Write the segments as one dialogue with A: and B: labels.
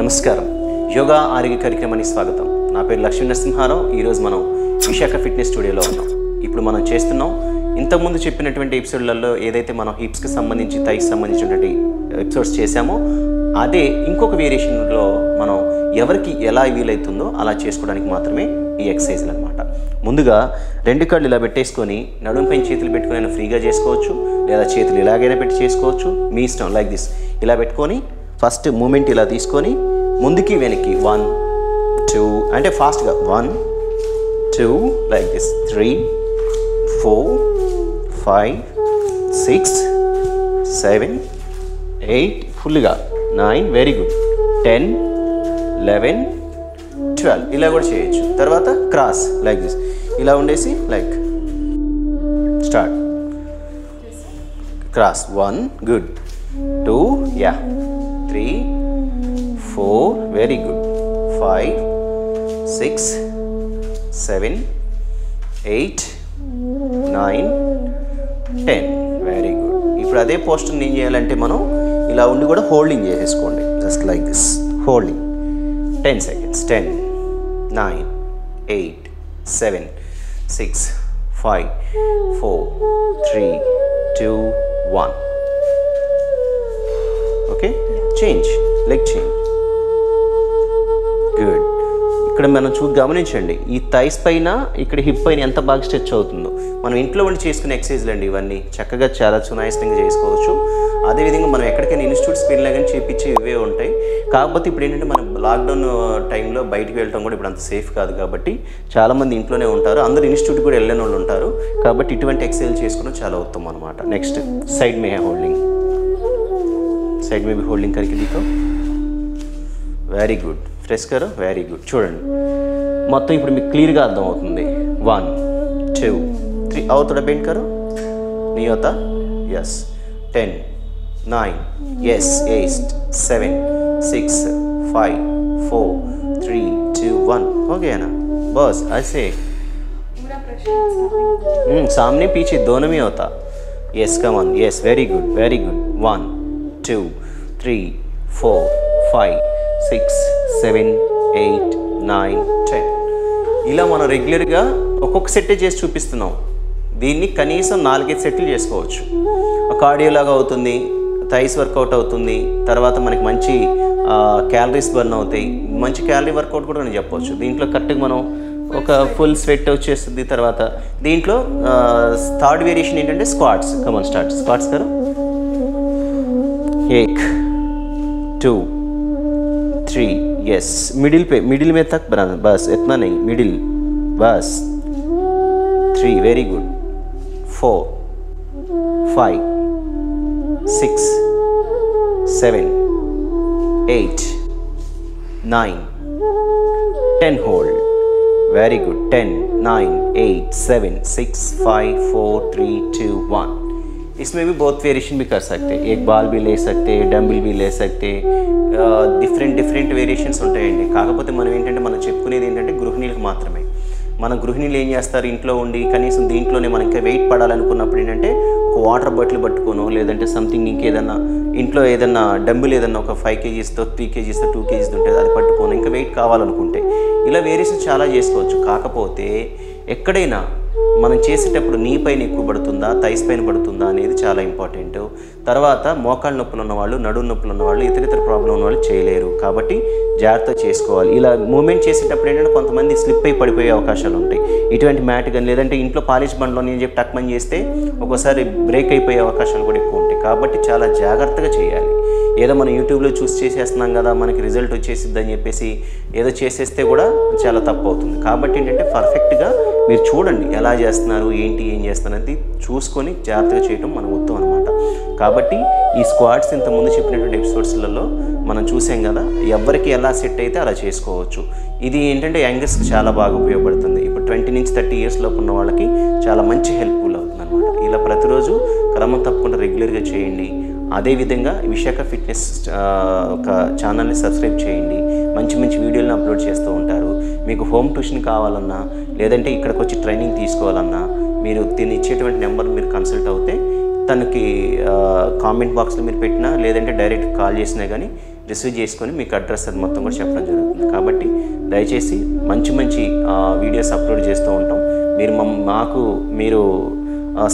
A: నమస్కారం. యోగా ఆరోగ్య కార్యక్రమానికి స్వాగతం. నా పేరు లక్ష్మీ నరసింహారావు. ఈరోజు మనం విశాఖ ఫిట్నెస్ స్టూడియోలో ఉన్నాం. ఇప్పుడు మనం చేస్తున్నాం ఇంతకుముందు చెప్పినటువంటి ఎపిసోడ్లలో ఏదైతే మనం హిప్స్కి సంబంధించి థైస్ సంబంధించినటువంటి ఎపిసోడ్స్ చేశామో అదే ఇంకొక వేరియేషన్లో మనం ఎవరికి ఎలా వీలవుతుందో అలా చేసుకోవడానికి మాత్రమే ఈ ఎక్సర్సైజ్లు అనమాట. ముందుగా రెండు కాళ్ళు ఇలా పెట్టేసుకొని నడుంపైన చేతులు పెట్టుకొని అయినా ఫ్రీగా చేసుకోవచ్చు, లేదా చేతులు ఇలాగైనా పెట్టి చేసుకోవచ్చు, మీ ఇష్టం. లైక్ దిస్ ఇలా పెట్టుకొని ఫస్ట్ మూమెంట్ ఇలా తీసుకొని ముందుకి వెనక్కి 1 2 అంటే ఫాస్ట్గా 1 2 లైక్ దిస్ 3 4 5 6 7 8 ఫుల్గా 9 వెరీ గుడ్ 10 11 12 ఇలా కూడా చేయొచ్చు. తర్వాత క్రాస్ లైక్ దిస్ ఇలా ఉండేసి like start cross 1 good 2 yeah 3 4 very good 5 6 7 8 9 10 very good. ఇప్పుడు అదే పోస్టర్ ఏం చేయాలంటే మనం ఇలా ఉండి కూడా హోల్డింగ్ చేసేసుకోండి. Just like this holding 10 seconds 10 9 8 7 6 5 4 3 2 1 okay. Change leg change good. ఇక్కడ మనం గమనించండి ఈ థైస్ పైన ఇక్కడ హిప్ పైన ఎంత బాగా స్ట్రెచ్ అవుతుందో. మనం ఇంట్లో ఉండి చేసుకునే ఎక్సర్సైజ్లు అండి ఇవన్నీ. చక్కగా చాలా సునాయాసంగా చేసుకోవచ్చు. అదేవిధంగా మనం ఎక్కడికైనా ఇన్స్టిట్యూట్స్ వెళ్ళినా కానీ చేయించే ఇవే ఉంటాయి. కాకపోతే ఇప్పుడు ఏంటంటే మనం లాక్డౌన్ టైంలో బయటికి వెళ్ళడం కూడా ఇప్పుడు అంత సేఫ్ కాదు కాబట్టి చాలామంది ఇంట్లోనే ఉంటారు. అందరూ ఇన్స్టిట్యూట్ కూడా వెళ్ళని వాళ్ళు ఉంటారు కాబట్టి ఇటువంటి ఎక్సర్సైజ్ చేసుకోవడం చాలా ఉత్తమం అనమాట. నెక్స్ట్ సైడ్ మే హోల్డింగ్, साइड में भी होल्डिंग करके दिखाओ. Very good. फ्रेश करो. Very good. చూడండి మొత్తం ఇప్పుడు మీకు క్లియర్గా అర్థం అవుతుంది. 1 2 3 और थोड़ा बेंड करो. नहीं होता. यस 10 9 यस 8 7 6 5 4 3 2 1 हो गया ना. बस ऐसे सामने पीछे दोनों में होता. Yes come on. Yes very good. Very good. 1 2 3 4 5 6 7 8 9 10 ఇలా మనం రెగ్యులర్గా ఒక్కొక్క సెట్ చేసి చూపిస్తున్నాం. దీన్ని కనీసం 4-5 సెట్లు చేసుకోవచ్చు. కార్డియోలాగా అవుతుంది, థైస్ వర్కౌట్ అవుతుంది, తర్వాత మనకి మంచి క్యాలరీస్ బర్న్ అవుతాయి. మంచి క్యాలరీ వర్కౌట్ కూడా నేను చెప్పవచ్చు. దీంట్లో కరెక్ట్గా మనం ఒక ఫుల్ స్వెట్ వచ్చేస్తుంది. తర్వాత దీంట్లో థర్డ్ వేరియేషన్ ఏంటంటే స్క్వాట్స్. Come on start. స్క్వాట్స్ కరో. 1 2 3 यस मिडिल में तक बनाना. बस इतना नहीं, मिडिल बस. 3 very good. 4 5 6 7 8 9 10 hold. Very good. 10 9 8 7 6 5 4 3 2 1. इसमें भी बहुत वेरिएशन भी कर सकते हैं. एक बाल भी ले सकते, डंबल भी ले सकते. డిఫరెంట్ వేరియేషన్స్ ఉంటాయండి. కాకపోతే మనం ఏంటంటే మనం చెప్పుకునేది ఏంటంటే గృహిణీలకు మాత్రమే. మన గృహిణీలు ఏం చేస్తారు, ఇంట్లో ఉండి కనీసం దీంట్లోనే మనం ఇంకా వెయిట్ పడాలనుకున్నప్పుడు ఏంటంటే ఒక వాటర్ బాటిల్ పట్టుకోను, లేదంటే సంథింగ్ ఇంకేదన్నా ఇంట్లో ఏదన్నా డంబుల్ ఏదన్నా ఒక 5 kgsతో 3 kgsతో 2 kgs ఉంటుంది అది పట్టుకోను, ఇంకా వెయిట్ కావాలనుకుంటే ఇలా వేరియేషన్ చాలా చేసుకోవచ్చు. కాకపోతే ఎక్కడైనా మనం చేసేటప్పుడు నీ పైన ఎక్కువ పడుతుందా, థైస్ పైన పడుతుందా అనేది చాలా ఇంపార్టెంట్. తర్వాత మోకాళ్ళ నొప్పులు ఉన్నవాళ్ళు, నడుము నొప్పులు ఉన్నవాళ్ళు, ఇతర ప్రాబ్లం ఉన్నవాళ్ళు చేయలేరు కాబట్టి జాగ్రత్త చేసుకోవాలి. ఇలా మూమెంట్ చేసేటప్పుడు ఏంటంటే కొంతమంది స్లిప్ అయి పడిపోయే అవకాశాలు ఉంటాయి. ఇటువంటి మ్యాట్ కానీ లేదంటే ఇంట్లో పాలిష్ బండ్లో నేను చెప్పి టక్మని చేస్తే ఒక్కోసారి బ్రేక్ అయిపోయే అవకాశాలు కూడా ఎక్కువ ఉంటాయి. కాబట్టి చాలా జాగ్రత్తగా చేయాలి. ఏదో మనం యూట్యూబ్లో చూసి చేసేస్తున్నాం కదా మనకి రిజల్ట్ వచ్చేసిద్దని చెప్పేసి ఏదో చేసేస్తే కూడా చాలా తప్పు అవుతుంది. కాబట్టి ఏంటంటే పర్ఫెక్ట్గా మీరు చూడండి ఎలా చేస్తున్నారు, ఏంటి ఏం చేస్తున్నారు అనేది చూసుకొని జాగ్రత్తగా చేయడం మన ఉత్తమం అనమాట. కాబట్టి ఈ స్క్వాడ్స్ ఇంతకుముందు చెప్పినటువంటి ఎపిసోడ్స్లలో మనం చూసాం కదా, ఎవరికి ఎలా సెట్ అయితే అలా చేసుకోవచ్చు. ఇది ఏంటంటే యంగర్స్కి చాలా బాగా ఉపయోగపడుతుంది. ఇప్పుడు 20 నుంచి 30 years లోపు ఉన్న వాళ్ళకి చాలా మంచి హెల్ప్ఫుల్ అవుతుంది అనమాట. ఇలా ప్రతిరోజు క్రమం తప్పకుండా రెగ్యులర్గా చేయండి. అదేవిధంగా విశాఖ ఫిట్నెస్ ఒక ఛానల్ని సబ్స్క్రైబ్ చేయండి. మంచి మంచి వీడియోలను అప్లోడ్ చేస్తూ ఉంటారు. మీకు హోమ్ ట్యూషన్ కావాలన్నా లేదంటే ఇక్కడికి వచ్చి ట్రైనింగ్ తీసుకోవాలన్నా మీరు దీన్ని ఇచ్చేటువంటి నెంబర్ మీరు కన్సల్ట్ అవుతే తనకి కామెంట్ బాక్స్లో మీరు పెట్టినా లేదంటే డైరెక్ట్ కాల్ చేసినా కానీ రిసీవ్ చేసుకొని మీకు అడ్రస్ అది మొత్తం కూడా చెప్పడం జరుగుతుంది. కాబట్టి దయచేసి మంచి మంచి వీడియోస్ అప్లోడ్ చేస్తూ ఉంటాం. మీరు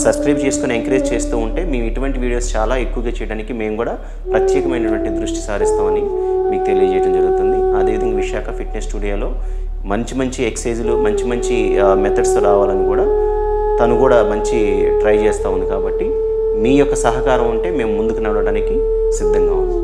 A: సబ్స్క్రైబ్ చేసుకొని ఎంకరేజ్ చేస్తూ ఉంటే మేము ఇటువంటి వీడియోస్ చాలా ఎక్కువగా చేయడానికి మేము కూడా ప్రత్యేకమైనటువంటి దృష్టి సారిస్తామని మీకు తెలియజేయడం జరుగుతుంది. అదేవిధంగా విశాఖ ఫిట్నెస్ స్టూడియోలో మంచి మంచి ఎక్సర్సైజులు మంచి మంచి మెథడ్స్ రావాలని కూడా తను కూడా మంచి ట్రై చేస్తూ ఉంది. కాబట్టి మీ యొక్క సహకారం ఉంటే మేము ముందుకు నడవడానికి సిద్ధంగా ఉన్నాం.